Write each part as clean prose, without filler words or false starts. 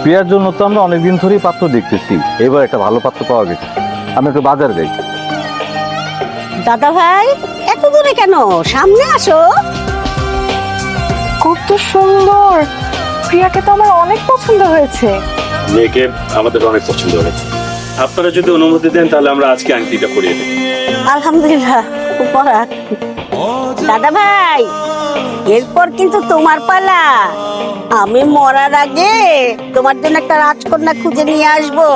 প্রিয়ার জন্য তো আমরা অনেকদিন ধরেই পাত্র দেখতেছি, এবার একটা ভালো পাত্র পাওয়া গেছে। আমি একটু বাজার যাই। দাদা ভাই এত দূরে কেন, সামনে আসো। কত সুন্দর, প্রিয়াকে তো আমার অনেক পছন্দ হয়েছে। মেয়েকে আমাদের অনেক পছন্দ হয়েছে। আপনারা যদি অনুমতি দেন তাহলে আমরা আজকে আংটিটা পরিয়ে দেব। আলহামদুলিল্লাহ, উপহার। দাদা ভাই এরপর কিন্তু তোমার পালা। আমি মরার আগে তোমার জন্য একটা রাজকন্যা খুঁজে নিয়ে আসবো।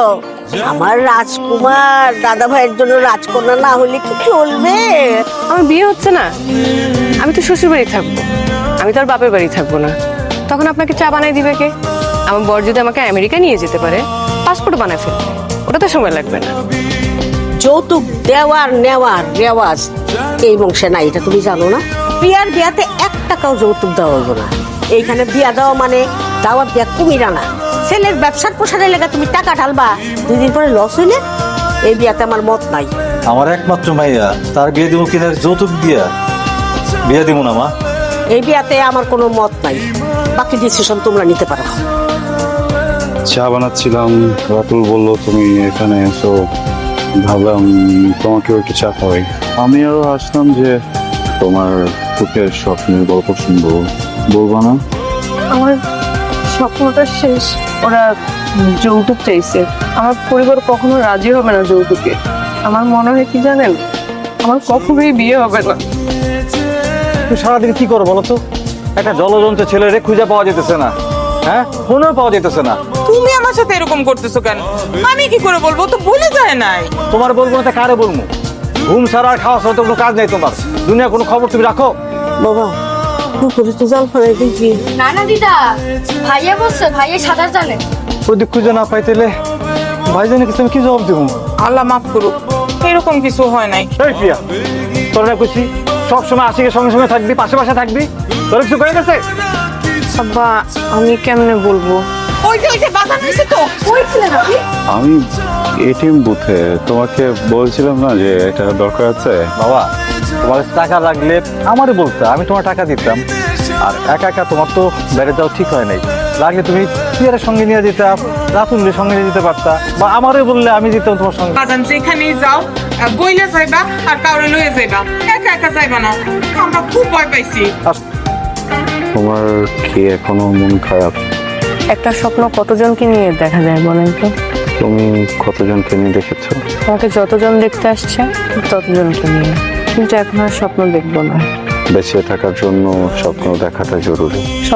আমার রাজকুমার দাদা ভাইয়ের জন্য রাজকন্যা না হলে কি চলবে? আমার বিয়ে হচ্ছে না, আমি তো শ্বশুর বাড়ি থাকবো, আমি তো আর বাপের বাড়ি থাকবো না। তখন আপনাকে চা বানাই দিবে কে? আমার বর যদি আমাকে আমেরিকা নিয়ে যেতে পারে, পাসপোর্ট বানায় ফেলবে, ওটা তো সময় লাগবে না। যৌতুক দেওয়ার নেওয়ার রেওয়াজ এই বংশে নাই, এটা তুমি জানো না? বিয়ার বিয়াতে 1 টাকাও যৌতুক দেওয়া হইব না। এইখানে বিয়া দেওয়া মানে দাওয়াত বিয়া কুমির আনা। ছেলের ব্যবসার প্রসারের লেগে তুমি টাকা ঢালবা, 2 দিন পরে লস হইলে এই বিয়াতে আমার মত নাই। আমার একমাত্র মাইয়া, তার বিয়ে দিব কিনা যৌতুক দিয়া বিয়ে দিব না মা। এই বিয়াতে আমার কোনো মত নাই, বাকি ডিসিশন তোমরা নিতে পারো। চা বানাচ্ছিলাম, রাতুল বললো তুমি এখানে এসো, ভাবলাম তোমাকেও একটু চা খাওয়াই। আমিও আসলাম যে তোমার সুখের স্বপ্নের গল্প শুনবো, বলবো না? আমার স্বপ্নটা শেষ, ওরা যৌতুক চাইছে। আমার পরিবার কখনো রাজি হবে না যৌতুকে। আমার মনে হয় কি জানেন, আমার কখনোই বিয়ে হবে না। তুই সারাদিন কি করো বলো তো? একটা জলজন্ত ছেলেরে খুঁজে পাওয়া যেতেছে না, হ্যাঁ, ফোনেও পাওয়া যেতেছে না। তুমি আমার সাথে এরকম করতেছো কেন? আমি কি করে বলবো, তো ভুলে যায় নাই। তোমার বলবো না, তা কারে বলবো? ঘুম ছাড়া আর খাওয়া ছাড়া তো কোনো কাজ নেই তোমার। দুনিয়া কোনো খবর তুমি রাখো? বাবা পুকুরে তো জাল ফেলাই দেখবি। না না দিদা, ভাইয়া বলছে ভাইয়া সাঁতার জানে। ওদিক খুঁজে না পাইতেলে ভাইজানে কিছু আমি কি জবাব দেবো? আল্লাহ মাফ করুক, এরকম কিছু হয় নাই। এই প্রিয়া, তোর না কইছি সবসময় আশিকের সঙ্গে সঙ্গে থাকবি, পাশে পাশে থাকবি, তোর কিছু করে গেছে? আব্বা আমি কেমনে বলবো? ওই যে বাজার নিছে তো। ওই ছিলেন আপনি? আমি এটিএম বুথে তোমাকে বলছিলাম না যে এটা দরকার আছে। বাবা, তোমার কাছে টাকা লাগলে আমারই বলতে, আমি তোমার টাকা দিতাম। আর একা একা তোমার তো বেড়ে যাওয়া ঠিক হয় নাই। লাগলে তুমি প্রিয়ারের সঙ্গে নিয়ে যেতাম, রাতুলের সঙ্গে নিয়ে যেতে পারতা, বা আমারই বললে আমি দিতাম তোমার সঙ্গে। বাজান যেখানেই যাও বইলে যাইবা আর কাউরে লয়ে যাইবা, একা একা যাইবা না। আমরা খুব ভয় পাইছি। তোমার কি এখনো মন খারাপ? একটা স্বপ্ন কতজনকে নিয়ে দেখা যায় বলেন তো? তুমি কতজনকে নিয়ে দেখেছো? আমাকে যতজন দেখতে আসছে ততজনকে নিয়ে, কিন্তু এখন আর স্বপ্ন দেখবো না। বেঁচে থাকার জন্য স্বপ্ন দেখাটা জরুরি। সবাই